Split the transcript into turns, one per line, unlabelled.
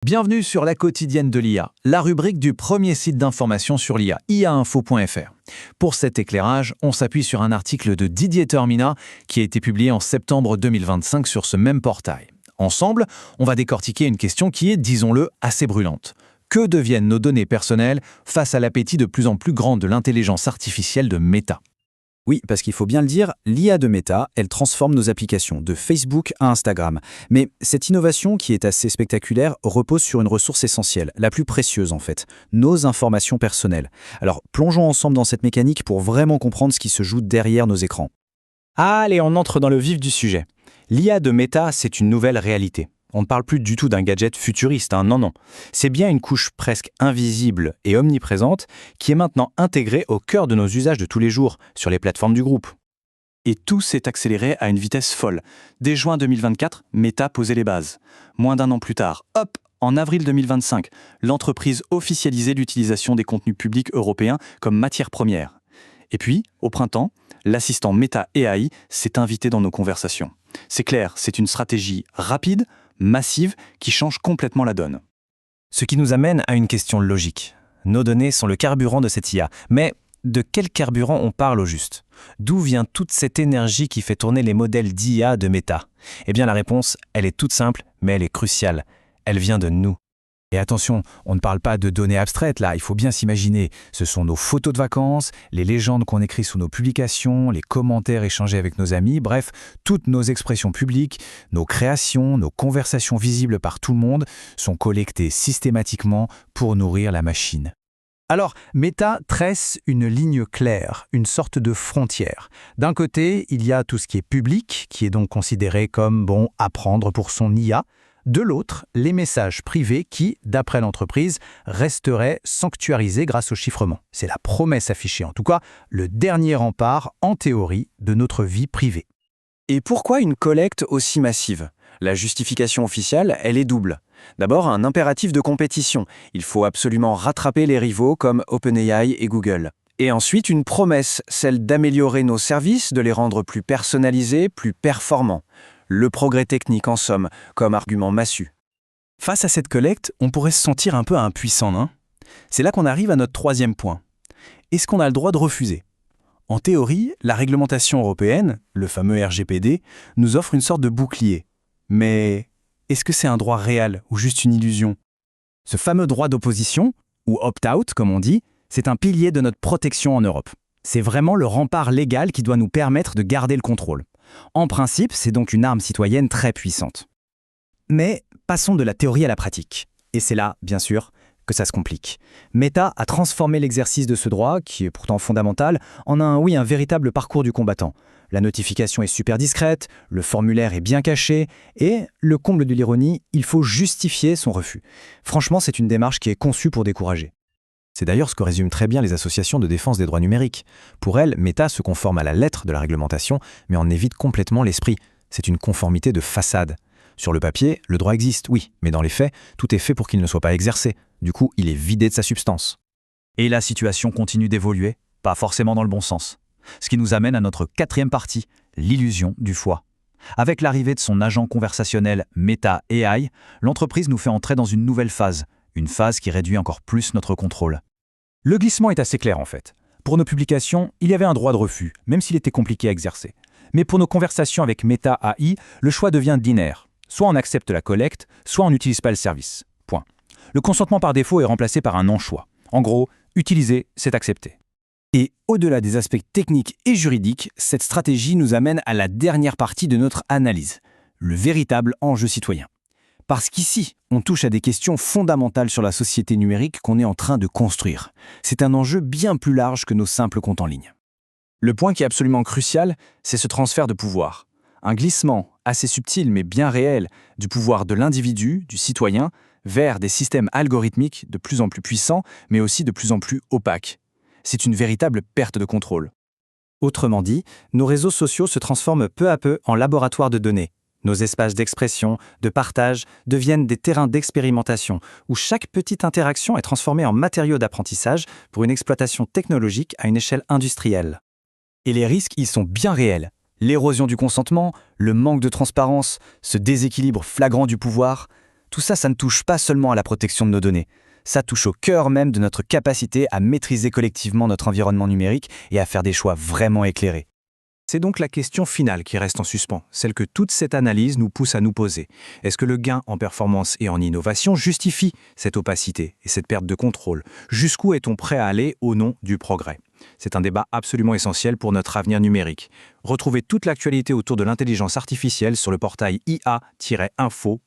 Bienvenue sur la quotidienne de l'IA, la rubrique du premier site d'information sur l'IA, iainfo.fr. Pour cet éclairage, on s'appuie sur un article de Didier Termina qui a été publié en septembre 2025 sur ce même portail. Ensemble, on va décortiquer une question qui est, disons-le, assez brûlante. Que deviennent nos données personnelles face à l'appétit de plus en plus grand de l'intelligence artificielle de Meta ?
Oui, parce qu'il faut bien le dire, l'IA de Meta, elle transforme nos applications de Facebook à Instagram. Mais cette innovation, qui est assez spectaculaire, repose sur une ressource essentielle, la plus précieuse en fait, nos informations personnelles. Alors, plongeons ensemble dans cette mécanique pour vraiment comprendre ce qui se joue derrière nos écrans. Allez, on entre dans le vif du sujet. L'IA de Meta, c'est une nouvelle réalité. On ne parle plus du tout d'un gadget futuriste, non. C'est bien une couche presque invisible et omniprésente qui est maintenant intégrée au cœur de nos usages de tous les jours, sur les plateformes du groupe.
Et tout s'est accéléré à une vitesse folle. Dès juin 2024, Meta posait les bases. Moins d'un an plus tard, hop, en avril 2025, l'entreprise officialisait l'utilisation des contenus publics européens comme matière première. Et puis, au printemps, l'assistant Meta AI s'est invité dans nos conversations. C'est clair, c'est une stratégie rapide, massive, qui change complètement la donne.
Ce qui nous amène à une question logique. Nos données sont le carburant de cette IA, mais de quel carburant on parle au juste ? D'où vient toute cette énergie qui fait tourner les modèles d'IA de Meta ? Eh bien la réponse, elle est toute simple, mais elle est cruciale. Elle vient de nous.
Et attention, on ne parle pas de données abstraites là, il faut bien s'imaginer. Ce sont nos photos de vacances, les légendes qu'on écrit sous nos publications, les commentaires échangés avec nos amis, bref, toutes nos expressions publiques, nos créations, nos conversations visibles par tout le monde sont collectées systématiquement pour nourrir la machine. Alors, Meta tresse une ligne claire, une sorte de frontière. D'un côté, il y a tout ce qui est public, qui est donc considéré comme bon à prendre pour son IA. De l'autre, les messages privés qui, d'après l'entreprise, resteraient sanctuarisés grâce au chiffrement. C'est la promesse affichée, en tout cas, le dernier rempart, en théorie, de notre vie privée.
Et pourquoi une collecte aussi massive ? La justification officielle, elle est double. D'abord, un impératif de compétition. Il faut absolument rattraper les rivaux comme OpenAI et Google. Et ensuite, une promesse, celle d'améliorer nos services, de les rendre plus personnalisés, plus performants. Le progrès technique, en somme, comme argument massu. Face à cette collecte, on pourrait se sentir un peu impuissant, non ? C'est là qu'on arrive à notre troisième point. Est-ce qu'on a le droit de refuser ? En théorie, la réglementation européenne, le fameux RGPD, nous offre une sorte de bouclier. Mais est-ce que c'est un droit réel ou juste une illusion ? Ce fameux droit d'opposition, ou opt-out comme on dit, c'est un pilier de notre protection en Europe. C'est vraiment le rempart légal qui doit nous permettre de garder le contrôle. En principe, c'est donc une arme citoyenne très puissante. Mais passons de la théorie à la pratique. Et c'est là, bien sûr, que ça se complique. Meta a transformé l'exercice de ce droit, qui est pourtant fondamental, en un véritable parcours du combattant. La notification est super discrète, le formulaire est bien caché, et, le comble de l'ironie, il faut justifier son refus. Franchement, c'est une démarche qui est conçue pour décourager.
C'est d'ailleurs ce que résument très bien les associations de défense des droits numériques. Pour elles, Meta se conforme à la lettre de la réglementation, mais en évite complètement l'esprit. C'est une conformité de façade. Sur le papier, le droit existe, oui, mais dans les faits, tout est fait pour qu'il ne soit pas exercé. Du coup, il est vidé de sa substance.
Et la situation continue d'évoluer, pas forcément dans le bon sens. Ce qui nous amène à notre quatrième partie, l'illusion du foie. Avec l'arrivée de son agent conversationnel Meta AI, l'entreprise nous fait entrer dans une nouvelle phase, une phase qui réduit encore plus notre contrôle. Le glissement est assez clair en fait. Pour nos publications, il y avait un droit de refus, même s'il était compliqué à exercer. Mais pour nos conversations avec Meta AI, le choix devient binaire. Soit on accepte la collecte, soit on n'utilise pas le service. Point. Le consentement par défaut est remplacé par un non-choix. En gros, utiliser, c'est accepter.
Et au-delà des aspects techniques et juridiques, cette stratégie nous amène à la dernière partie de notre analyse, le véritable enjeu citoyen. Parce qu'ici, on touche à des questions fondamentales sur la société numérique qu'on est en train de construire. C'est un enjeu bien plus large que nos simples comptes en ligne. Le point qui est absolument crucial, c'est ce transfert de pouvoir. Un glissement assez subtil mais bien réel du pouvoir de l'individu, du citoyen, vers des systèmes algorithmiques de plus en plus puissants, mais aussi de plus en plus opaques. C'est une véritable perte de contrôle. Autrement dit, nos réseaux sociaux se transforment peu à peu en laboratoires de données. Nos espaces d'expression, de partage, deviennent des terrains d'expérimentation où chaque petite interaction est transformée en matériau d'apprentissage pour une exploitation technologique à une échelle industrielle. Et les risques y sont bien réels. L'érosion du consentement, le manque de transparence, ce déséquilibre flagrant du pouvoir, Tout ça, ça ne touche pas seulement à la protection de nos données. Ça touche au cœur même de notre capacité à maîtriser collectivement notre environnement numérique et à faire des choix vraiment éclairés.
C'est donc la question finale qui reste en suspens, celle que toute cette analyse nous pousse à nous poser. Est-ce que le gain en performance et en innovation justifie cette opacité et cette perte de contrôle? Jusqu'où est-on prêt à aller au nom du progrès? C'est un débat absolument essentiel pour notre avenir numérique. Retrouvez toute l'actualité autour de l'intelligence artificielle sur le portail ia-info.fr.